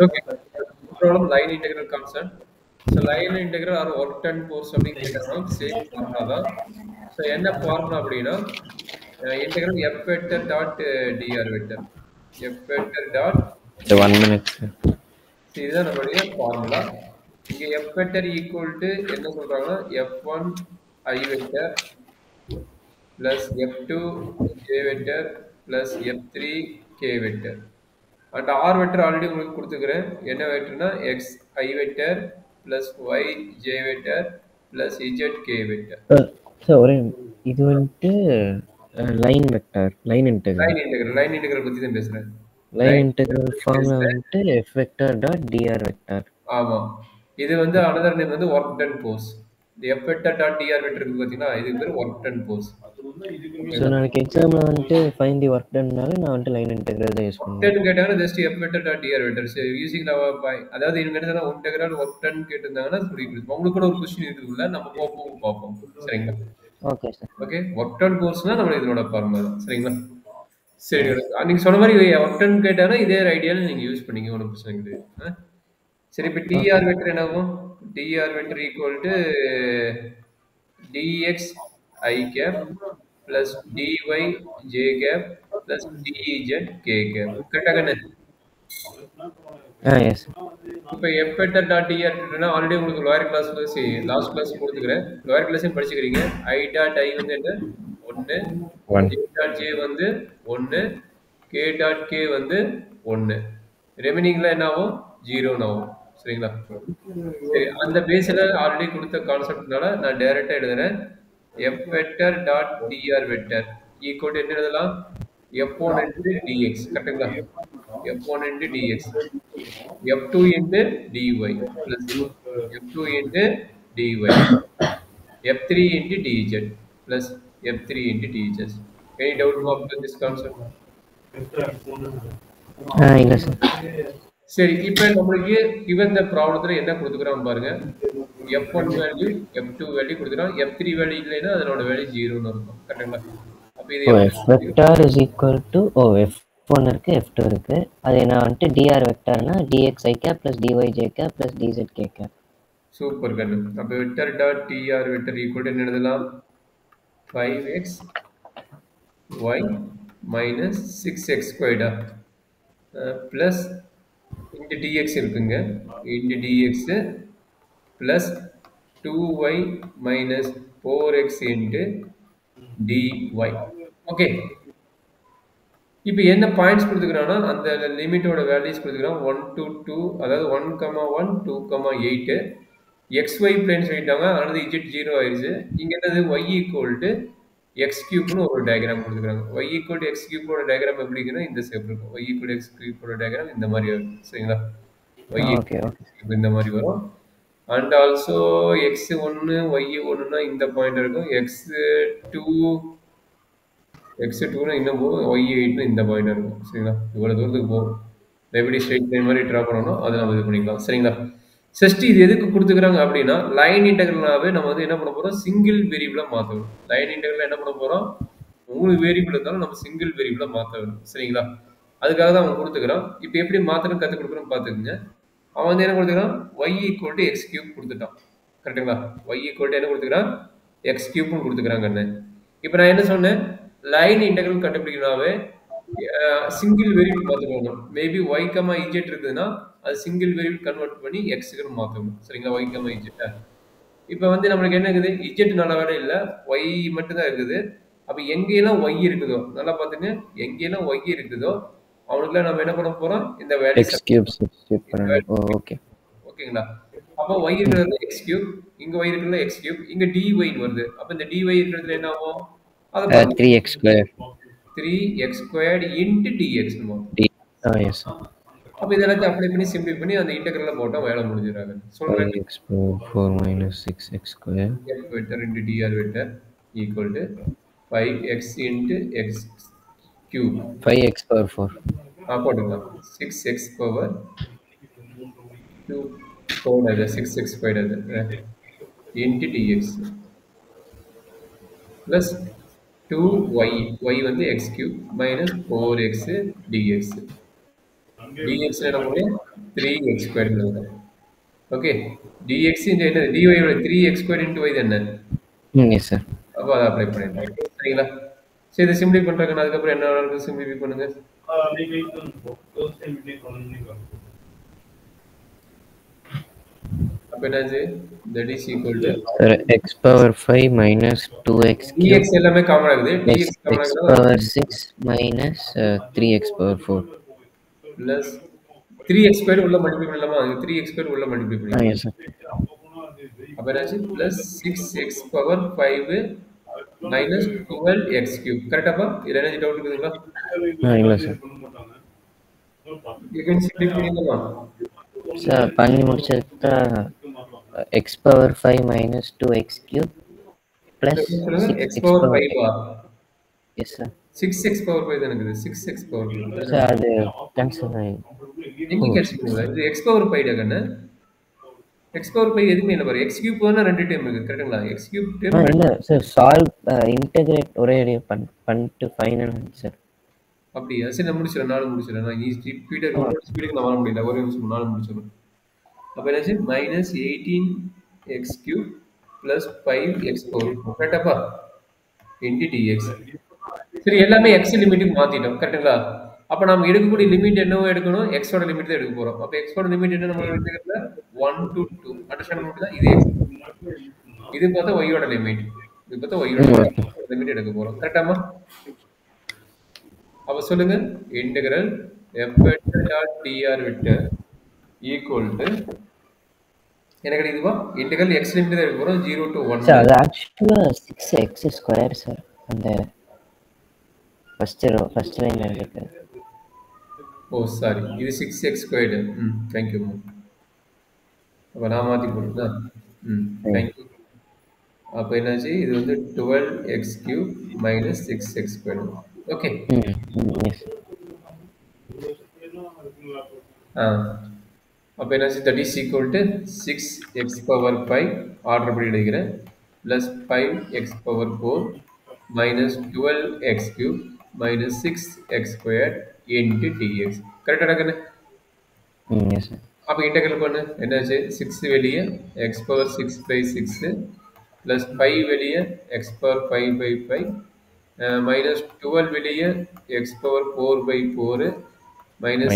Okay. No problem. Line integral constant. So line integral or work done force அப்படின்னு கேட்டாலும் same formula தான். So என்ன formula அப்படின்னா integral f vector dot dr vector f vector dot The 1 minute. இதுதான் நம்மளுடைய formula. இங்க f vector equal to என்ன சொல்றாங்கன்னா f1 i vector plus f2 j vector plus f3 k vector. And R vector already உங்களுக்கு கொடுத்துக்கிறேன். என்ன வெக்டர்னா X I vector plus Y J vector plus Z K vector. Sir ஒரே இது வந்துட்டு line vector line integral line integral பத்தி தான் பேசுறேன். லைன் இன்டெகிரல் ஃபார்முலா வந்துட்டு f vector dot dr vector. ஆமா, இது வந்து அனதர் நேம் வந்து work done force. f vector dot dr vector இருக்கு பாத்தீங்கன்னா இதுக்கு பேர் ஒர்க் டன் ஃபோர்ஸ். ஸோ நாளைக்கு எக்ஸாமில் வந்துட்டு ஃபைண்ட் தி ஒர்க் டன்னால நான் வந்துட்டு லைன் இன்டெகிரல் தான் யூஸ் பண்ணுவேன். ஒர்க் டன் கேட்டாங்கன்னா just f vector dot dr vector using அதாவது இவங்க என்ன இன்டெகிரல் ஒர்க் டன் கேட்டிருந்தாங்கன்னா சொல்லி கொடுப்போம். உங்களுக்கு கூட ஒரு கொஸ்டின் இருக்குதுல்ல, நம்ம போகும் பார்ப்போம். சரிங்களா? Okay sir. Okay, work done கோர்ஸ்னா நம்ம இதனோட ஃபார்முலா. சரிங்களா? சரி, நீங்க சொன்ன மாதிரி ஒர்க் டன் கேட்டானா இதே ஐடியால நீங்க யூஸ் பண்ணீங்க, ஒன்றும் பிரச்சனை கிடையாது. சரி, இப்போ டிஆர் வெக்டர் என்ன ஆகும்? D r vector equal to dx i cap plus dy j cap plus dz k cap. கரெக்டா கண்ணு? எஸ். இப்போ f வெக்டர் டாட் dr வெக்டர்னா ஆல்ரெடி உங்களுக்கு லோயர் கிளாஸ் லாஸ்ட் கிளாஸ் கொடுத்துக்கிறேன். லோயர் கிளாஸையும் படிச்சுக்கிறீங்க. i டாட் i வந்து என்ன? 1, j டாட் j வந்து 1, k டாட் k வந்து 1. ரிமைனிங்ல என்ன ஆகும்? 0 ஆகும். சரிங்களா? சரி, அந்த பேஸ்ல ஆல்ரெடி கொடுத்த கான்செப்ட்னால நான் டைரக்டா எழுதுறேன். f vector dot dr vector equal to என்ன எழுதலாம்? f1 into dx. கரெக்ட்டுங்களா? f1 into dx, f2 into dy plus f2 into dy, f3 into dz plus f3 into dz. Any doubt about this concept? இல்லை sir. சரி, இப்போ நம்மளுக்கு given the ப்ராப்ளத்துல என்ன கொடுத்துக்கிறான் பாருங்க. f1 value f2 value கொடுத்துக்கிறான். f3 value இல்லைன்னா அதனோட value 0ன்னு இருக்கும். கரெக்ட்டுங்களா? அப்போ இது f vector is equal to f1 இருக்கு, f2 இருக்கு. அது நான் வந்துட்டு dr வெக்டர்னா dx i cap plus dy j cap plus dz k cap. Super கண்ணு. அப்போ vector dot dr vector equal to என்ன எழுதலாம்? 5x y minus 6x squared plus into dx இருக்குங்க, into dx plus 2y minus 4x into dy. Okay, இப்போ என்ன points கொடுத்துக்கிறான்னா அந்த லிமிட்டோட values கொடுத்துக்கிறான் 1 to 2, அதாவது 1,1 2,8. xy plane சொல்லிட்டாங்க, அதனால z 0 ஆயிடுச்சு. இங்க என்னது y ஈக்குவல் டு எக்ஸ் கியூப்னு ஒரு டயக்ராம் கொடுத்துக்கிறாங்க. y ஈக்குவல் டு எக்ஸ் கியூபோட டயக்ராம் எப்படிங்கன்னா இந்த ஷேப் இருக்கும். y ஈக்குவல் டு எக்ஸ் கியூபோட டயக்ராம் இந்த மாதிரி வரும். சரிங்களா? y ஈக்குவல் இந்த மாதிரி வரும். அண்ட் ஆல்சோ x1 y1னா இந்த பாயிண்ட் இருக்கும், x2னா இன்னும் போகும், y8னா இந்த பாயிண்ட் இருக்கும். சரிங்களா? இவ்வளவு தூரத்துக்கு போகும். எப்படி ஸ்ட்ரெயிட் லைன் மாதிரி ட்ரா பண்ணணும் அதை நம்ம இது பண்ணிக்கலாம். சரிங்களா? ஜஸ்ட் இது எதுக்கு கொடுத்துக்கிறாங்க அப்படின்னா லைன் இன்டெகிரலாவே நம்ம வந்து என்ன பண்ண போறோம்? சிங்கிள் வேரியபிளா மாற்றணும். லைன் இன்டெகிரல் என்ன பண்ண போறோம்? 3 வேரியபிள் இருந்தாலும் நம்ம சிங்கிள் வேரியபிளா மாற்ற வேணும். சரிங்களா? அதுக்காக தான் அவன் கொடுத்துக்கிறான். இப்போ எப்படி மாற்றணும் கற்றுக் கொடுக்குறோம் பார்த்துக்குங்க. அவன் வந்து என்ன கொடுத்துக்கிறான்? y equal to X cube கொடுத்துட்டான். கரெக்டுங்களா? y ஈக்குவல் டு என்ன கொடுத்துக்கிறான்? எக்ஸ் கியூப்னு கொடுத்துக்கிறாங்கன்னு. இப்போ நான் என்ன சொன்னேன்? லைன் இன்டெகிரல் கண்டுபிடிக்கணும்னாவே சிங்கிள் வேரியபிள் மாற்றணும். மேபி y, z இருக்குதுன்னா அது சிங்கிள் வேரியபிள் கன்வெர்ட் பண்ணி எக்ஸுக்கு மாற்றணும். சரிங்களா? y, z. இப்போ வந்து நம்மளுக்கு என்ன இருக்குது? z நல்ல வேலை இல்லை, y மட்டும்தான் இருக்குது. அப்போ எங்கெல்லாம் y இருக்குதோ, நல்லா பார்த்துங்க, எங்கெல்லாம் y இருக்குதோ அவனுக்குலாம் நம்ம என்ன பண்ண போறோம்? இந்த வேல்யூ ஓகேங்களா? அப்போ y இருக்கிறதுல எக்ஸ் கியூப், இங்க y இருக்கிறதுல எக்ஸ் கியூப், இங்க dy வருது. அப்போ இந்த dy இருக்கிறதுல என்ன ஆகும்? அது 3x squared 3x squared into dx. yes. அப்ப இதெல்லாம் அப்ளை பண்ணி சிம்பிளை பண்ணி அந்த இன்டெகிரல்ல போட்டா வேலை முடிஞ்சிராங்க. சொல்றேன். x power 4 minus 6x squared f vector into dr vector equal to 5x into x cube. 5x power 4. போட்டுக்கலாம். 6x power 2 4 அது 6x squared அது into dx plus 2y, y வந்து x cube minus 4x dx. dx என்ன பண்ணுவோம்? 3x square எழுதலாம். Okay, dx என்னது dy யோட 3x square into y என்ன? Yes sir. அப்போ அதை அப்ளை பண்ணிடலாம். சரிங்களா? சரி, இதை சிம்பிளை பண்றாங்க. அதுக்கப்புறம் என்ன நடக்குது? சிம்பிளிஃபை பண்ணுங்க. அப்ப என்னாச்சு? that is equal to sir x power 5 minus 2x dx எல்லாமே காமன் ஆகுது. dx x காமன் x ஆகுது. Power 6 minus 3x power 4 plus 3x square உள்ள மல்டிப்ளை பண்ணலாமா? அது 3x ஸ்கொயர் உள்ள மல்டிப்ளை பண்ணலாம். Yes sir. அப்ப என்னாச்சு? Plus 6x power 5 minus 12x cube. கரெக்டாப்பா? இதுல என்ன டவுட் இருக்குதுங்களா? இல்லை சார். you can simplify பண்ணிடலாமா? சார் பண்ணி முடிச்சதுக்கு தான் x power 5 minus 2x cube plus x power 5 yes sir. 6x power 5 தான் இருக்குது. 6x பவர் 5 சார் அது கேன்சல் ஆகி எங்க கேன்சல் பண்ணுங்க? இது x பவர் 5 டகன x பவர் 5 எதுமே இல்ல பாரு. x கியூப் வேணா ரெண்டு டைம் இருக்கு. கரெக்ட்டுங்களா? x கியூப் டைம் இல்லை சார். சால்வ் இன்டகிரேட் ஒரே அடியா பண்ணிட்டு ஃபைனல் சார். அப்படியா? சரி, நான் முடிச்சிடறேன். நானும் முடிச்சிடறேன். நான் ஸ்பீடுக்கு நான் வர முடியல. ஒரே நிமிஷம் நானும் முடிச்சிடறேன். அப்போ என்னாச்சு? Minus 18x cube plus 5x power. கரெக்டாப்பா? Into dx. சரி, எல்லாமே x லிமிட்டுக்கு மாத்திட்டோம். கரெக்ட்டுங்களா? அப்ப நம்ம எடுக்கக்கூடிய லிமிட் என்னவோ எடுக்கணும். x ஓட லிமிட் தான் எடுக்க போறோம். அப்ப x ஓட லிமிட் என்ன? நம்ம எடுக்கிறதுல 1 to 2. அண்டர்ஸ்டாண்ட் பண்ணிட்டா? இது x. இது பார்த்தா y ஓட லிமிட். இது பார்த்தா y ஓட லிமிட் எடுக்க போறோம். கரெக்டாமா? அப்ப சொல்லுங்க. Integral f vector dot dr vector equal to என்ன கிடைக்குதுப்பா? இன்டெகிரல் x லிமிட் தான் எடுக்க போறோம். 0 to 1. சார் அது ஆக்சுவலா 6x ஸ்கொயர் சார். அந்த ஃபர்ஸ்ட் லைன்ல இருக்கு. ஓ சாரி, இது 6x ஸ்கொயர்டு. Thank you. அப்ப நான் மாத்தி போட்டுதான். Thank you. அப்ப என்னாச்சு? இது வந்து 12x cube minus 6x square. Okay. அப்போ என்னாச்சு? That is equal to 6x power 5 order படி எடுக்கிறேன் plus 5x power 4 minus 12x cube minus 6x square into dx. கரெக்டாக நடக்குது? அப்போ இன்டெகிரல் பண்ணு. என்னாச்சு? 6 வெளியே x பவர் 6 பை 6 ப்ளஸ் 5 வெளியே x பவர் 5 பை 5 மைனஸ் 12 வெளியே x power 4 by 4 minus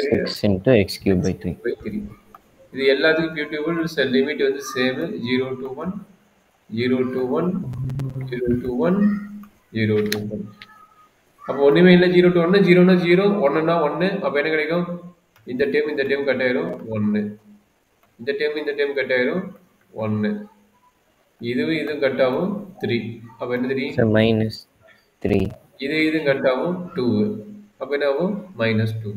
6 into x cube by 3. இது எல்லாத்துக்கும் பியூட்டிஃபுல். லிமிட் வந்து same. 0 to 1 0 to 1 0 to 1 0 to 1. அப்போ ஒண்ணுமே இல்லை. 0 to 1 0னா 0 1னா 1. அப்போ என்ன கிடைக்கும்? இந்த டைம் கட் ஆயிரும் 1. இந்த டைம் கட் ஆயிரும் 1. இதுவும் கட் ஆகும் 3. அப்போ என்ன 3? மைனஸ் 3. இதுவும் கட் ஆகும் 2. அப்போ என்ன ஆகும்? மைனஸ் 2.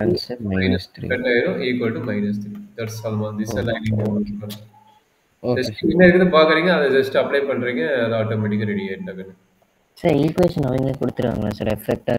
ஆன்சர் மைனஸ் 3 கட் ஆயிரும் equal to minus 3. That's all. This என்ன இருக்குது பாக்குறீங்க, அதை ஜஸ்ட் அப்ளை பண்றீங்க, அது ஆட்டோமேட்டிக்கா ரெடி ஆயிடும். சார் ஈக்குவேஷன் அவங்க கொடுத்துருவாங்களா சார்? எஃபெக்ட்